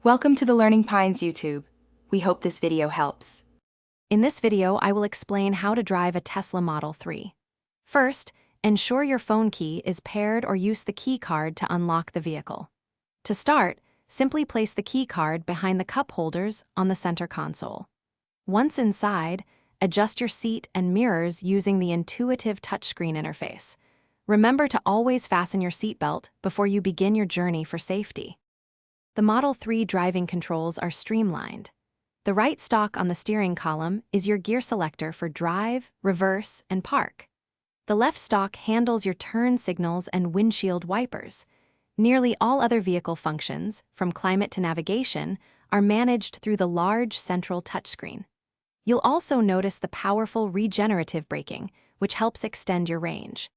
Welcome to the Learning Pines YouTube. We hope this video helps. In this video, I will explain how to drive a Tesla Model 3. First, ensure your phone key is paired or use the key card to unlock the vehicle. To start, simply place the key card behind the cup holders on the center console. Once inside, adjust your seat and mirrors using the intuitive touchscreen interface. Remember to always fasten your seatbelt before you begin your journey for safety. The Model 3 driving controls are streamlined. The right stalk on the steering column is your gear selector for drive, reverse, and park. The left stalk handles your turn signals and windshield wipers. Nearly all other vehicle functions, from climate to navigation, are managed through the large central touchscreen. You'll also notice the powerful regenerative braking, which helps extend your range.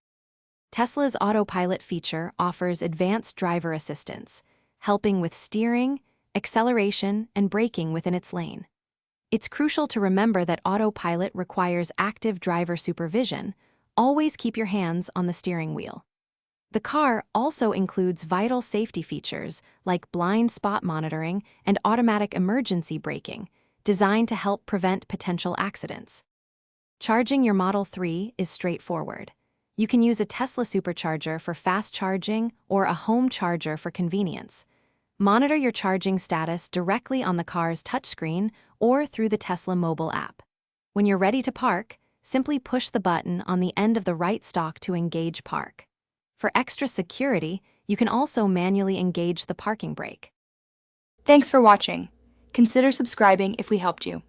Tesla's autopilot feature offers advanced driver assistance, helping with steering, acceleration, and braking within its lane. It's crucial to remember that autopilot requires active driver supervision. Always keep your hands on the steering wheel. The car also includes vital safety features like blind spot monitoring and automatic emergency braking, designed to help prevent potential accidents. Charging your Model 3 is straightforward. You can use a Tesla supercharger for fast charging or a home charger for convenience. Monitor your charging status directly on the car's touchscreen or through the Tesla mobile app. When you're ready to park, simply push the button on the end of the right stalk to engage park. For extra security, you can also manually engage the parking brake. Thanks for watching. Consider subscribing if we helped you.